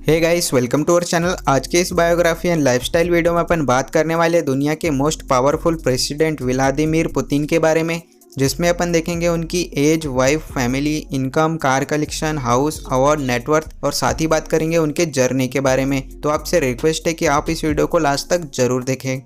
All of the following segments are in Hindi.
Hey guys, welcome to our channel. आज के इस बायोग्राफी एंड लाइफस्टाइल वीडियो में अपन बात करने वाले दुनिया के most powerful president Vladimir Putin के बारे में, जिसमें अपन देखेंगे उनकी age, wife, family, income, car collection, house, award, net worth और साथ ही बात करेंगे उनके जर्नी के बारे में। तो आपसे रिक्वेस्ट है कि आप इस वीडियो को लास्ट तक जरूर देखें।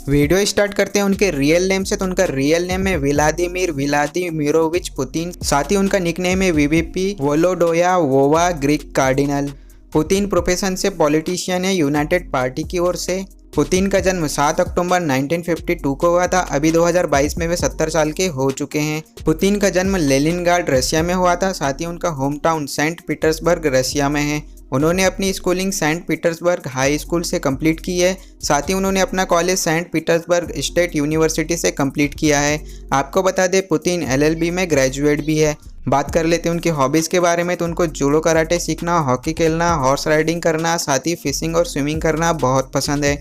वीडियो स्टार्ट करते हैं उनके रियल नेम से। तो उनका रियल नेम है व्लादिमीर व्लादिमीरोविच पुतिन। साथ ही उनका निकनेम है VVP वोलोडोया Greek cardinal. Putin profession से पॉलिटिशियन है यूनाइटेड पार्टी की ओर से। पुतिन का जन्म 7 अक्टूबर 1952 को हुआ था। अभी 2022 में वे 70 साल के हो चुके हैं। पुतिन का जन्म लेनिनग्राड रशिया में हुआ था। साथ ही उनका home town Saint Petersburg Russia में है। उन्होंने अपनी schooling Saint Petersburg high school से कंप्लीट की है। साथ ही उन्होंने अपना college Saint Petersburg State University से कंप्लीट किया है। आपको बता दें पुतिन LLB में ग्रेजुएट भी है। बात कर लेते हैं उनकी हॉबीज़ के बारे में। तो उनको जूडो कराटे सीखना, हॉकी खेलना, हॉर्स राइडिंग करना, साथ ही फिशिंग और स्विमिंग करना बहुत पसंद है।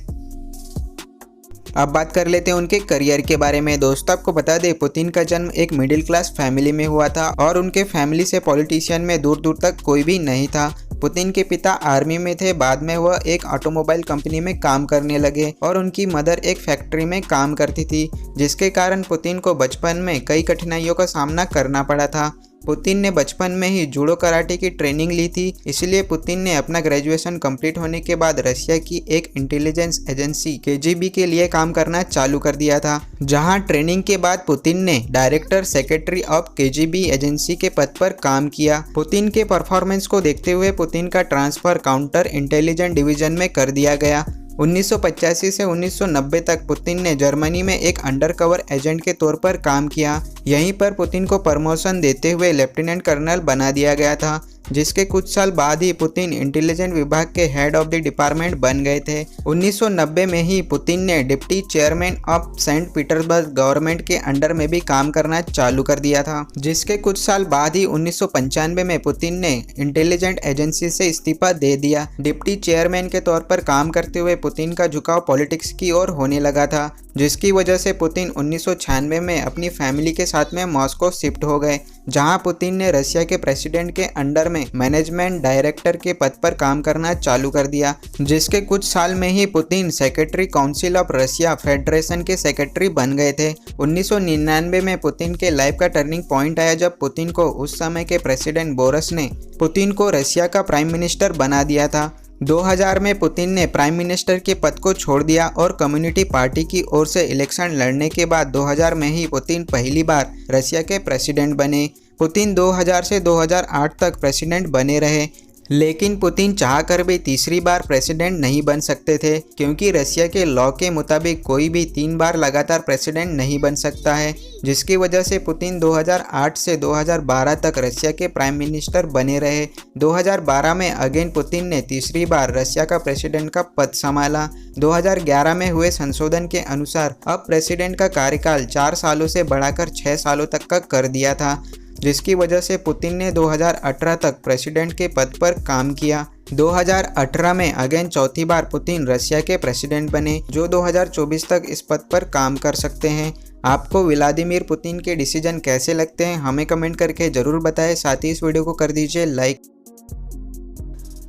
अब बात कर लेते हैं उनके करियर के बारे में। दोस्तों, आपको बता दें पुतिन का जन्म एक मिडिल क्लास फैमिली में हुआ था और उनके फैमिली से पॉलिटिशियन में दूर दूर तक कोई भी नहीं था। पुतिन के पिता आर्मी में थे, बाद में वह एक ऑटोमोबाइल कंपनी में काम करने लगे और उनकी मदर एक फैक्ट्री में काम करती थी, जिसके कारण पुतिन को बचपन में कई कठिनाइयों का सामना करना पड़ा था। पुतिन ने बचपन में ही जूडो कराटे की ट्रेनिंग ली थी, इसलिए पुतिन ने अपना ग्रेजुएशन कंप्लीट होने के बाद रशिया की एक इंटेलिजेंस एजेंसी KGB के लिए काम करना चालू कर दिया था, जहां ट्रेनिंग के बाद पुतिन ने director secretary of KGB agency के पद पर काम किया। पुतिन के परफॉर्मेंस को देखते हुए पुतिन का ट्रांसफर काउंटर इंटेलिजेंस डिवीजन में कर दिया गया। 1985 से 1990 तक पुतिन ने जर्मनी में एक अंडरकवर एजेंट के तौर पर काम किया। यहीं पर पुतिन को प्रमोशन देते हुए लेफ्टिनेंट कर्नल बना दिया गया था, जिसके कुछ साल बाद ही पुतिन इंटेलिजेंस विभाग के हेड ऑफ द डिपार्टमेंट बन गए थे। 1990 में ही पुतिन ने deputy chairman of Saint Petersburg government के अंडर में भी काम करना चालू कर दिया था, जिसके कुछ साल बाद ही 1995 में पुतिन ने इंटेलिजेंस एजेंसी से इस्तीफा दे दिया। डिप्टी चेयरमैन के तौर पर काम करते हुए पुतिन का झुकाव पॉलिटिक्स की ओर होने लगा था, जिसकी वजह से पुतिन 1996 में अपनी फैमिली के साथ में मॉस्को शिफ्ट हो गए, जहां पुतिन ने रशिया के प्रेसिडेंट के अंडर में मैनेजमेंट डायरेक्टर के पद पर काम करना चालू कर दिया। जिसके कुछ साल में ही Putin secretary council of Russia federation के सेक्रेटरी बन गए थे। 1999 में पुतिन के लाइफ का टर्निंग पॉइंट आया, जब पुतिन को उस समय के प्रेसिडेंट बोरिस ने पुतिन को रशिया का प्राइम मिनिस्टर बना दिया था। 2000 में पुतिन ने प्राइम मिनिस्टर के पद को छोड़ दिया और कम्युनिटी पार्टी की ओर से इलेक्शन लड़ने के बाद 2000 में ही पुतिन पहली बार रशिया के प्रेसिडेंट बने। पुतिन 2000 से 2008 तक प्रेसिडेंट बने रहे, लेकिन पुतिन चाहकर भी तीसरी बार प्रेसिडेंट नहीं बन सकते थे, क्योंकि रशिया के लॉ के मुताबिक कोई भी 3 बार लगातार प्रेसिडेंट नहीं बन सकता है, जिसकी वजह से पुतिन 2008 से 2012 तक रशिया के प्राइम मिनिस्टर बने रहे। 2012 में अगेन पुतिन ने तीसरी बार रशिया का प्रेसिडेंट का पद संभाला। 2011 में हुए संशोधन के अनुसार अब प्रेसिडेंट का कार्यकाल 4 सालों से बढ़ाकर 6 सालों तक का कर दिया था, जिसकी वजह से पुतिन ने 2018 तक प्रेसिडेंट के पद पर काम किया। 2018 में अगेन चौथी बार पुतिन रशिया के प्रेसिडेंट बने, जो 2024 तक इस पद पर काम कर सकते हैं। आपको व्लादिमीर पुतिन के डिसीजन कैसे लगते हैं हमें कमेंट करके ज़रूर बताएं। साथ ही इस वीडियो को कर दीजिए लाइक।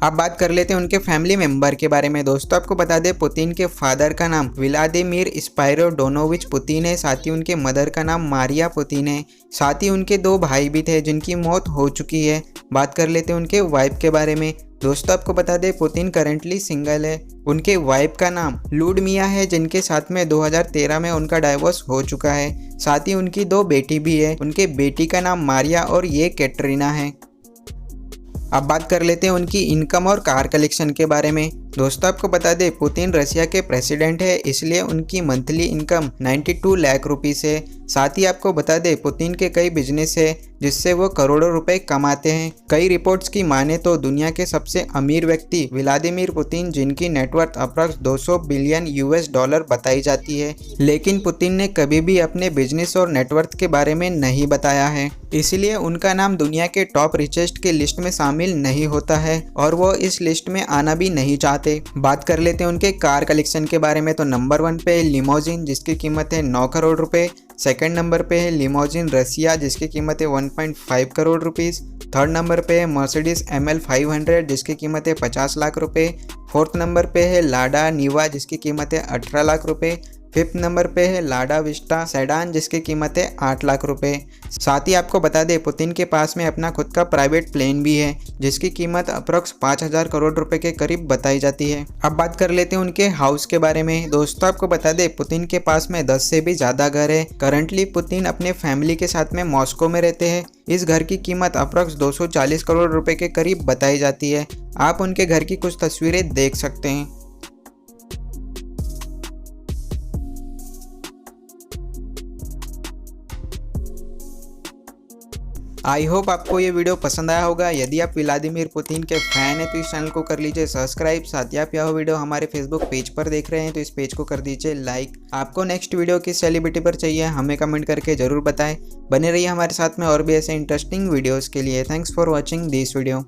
अब बात कर लेते हैं उनके फैमिली मेंबर के बारे में। दोस्तों, आपको बता दें पुतिन के फादर का नाम व्लादिमीर स्पायरोडोनोविच पुतिन है। साथ ही उनके मदर का नाम मारिया पुतिन है। साथ ही उनके 2 भाई भी थे जिनकी मौत हो चुकी है। बात कर लेते हैं उनके वाइफ के बारे में। दोस्तों, आपको बता दें पुतिन करेंटली सिंगल है। उनके वाइफ का नाम लुडमिया है, जिनके साथ में 2013 में उनका डाइवोर्स हो चुका है। साथ ही उनकी 2 बेटी भी है। उनके बेटी का नाम मारिया और ये कैटरीना है। अब बात कर लेते हैं उनकी इनकम और कार कलेक्शन के बारे में। दोस्तों, आपको बता दें पुतिन रशिया के प्रेसिडेंट है, इसलिए उनकी मंथली इनकम 92 लाख रुपीस है। साथ ही आपको बता दें पुतिन के कई बिजनेस है, जिससे वो करोड़ों रुपए कमाते हैं। कई रिपोर्ट्स की माने तो दुनिया के सबसे अमीर व्यक्ति व्लादिमीर पुतिन, जिनकी नेटवर्थ अप्रॉक्स 200 बिलियन $US बताई जाती है, लेकिन पुतिन ने कभी भी अपने बिजनेस और नेटवर्थ के बारे में नहीं बताया है, इसलिए उनका नाम दुनिया के टॉप रिचेस्ट के लिस्ट में शामिल नहीं होता है और वो इस लिस्ट में आना भी नहीं चाहते कमाते। बात कर लेते हैं उनके कार कलेक्शन के बारे में। तो नंबर 1 पे है लिमोजिन जिसकी कीमत है 9 करोड़ रुपए। सेकंड नंबर पे है लिमोजिन रसिया जिसकी कीमत है 1.5 करोड़ रुपीस। थर्ड नंबर पे है मर्सिडीज ML 500 जिसकी कीमत है 50 लाख रुपए। फोर्थ नंबर पे है लाडा निवा जिसकी कीमत है 18 लाख रुपए। फिफ्थ नंबर पे है लाडा विस्टा सेडान जिसकी कीमत है 8 लाख रुपए। साथ ही आपको बता दें पुतिन के पास में अपना खुद का प्राइवेट प्लेन भी है जिसकी कीमत अप्रॉक्स 5,000 करोड़ रुपए के करीब बताई जाती है। अब बात कर लेते हैं उनके हाउस के बारे में। दोस्तों आपको बता दें पुतिन के पास में 10 से भी ज़्यादा घर है। करंटली पुतिन अपने फैमिली के साथ में मॉस्को में रहते हैं। इस घर की कीमत अप्रॉक्स 240 करोड़ रुपए के करीब बताई जाती है। आप उनके घर की कुछ तस्वीरें देख सकते हैं। आई होप आपको ये वीडियो पसंद आया होगा। यदि आप व्लादिमीर पुतिन के फैन हैं तो इस चैनल को कर लीजिए सब्सक्राइब। साथ ही आप यह वीडियो हमारे फेसबुक पेज पर देख रहे हैं तो इस पेज को कर दीजिए लाइक। आपको नेक्स्ट वीडियो किस सेलिब्रिटी पर चाहिए हमें कमेंट करके जरूर बताएं। बने रहिए हमारे साथ में और भी ऐसे इंटरेस्टिंग वीडियोज़ के लिए। Thanks for watching this video.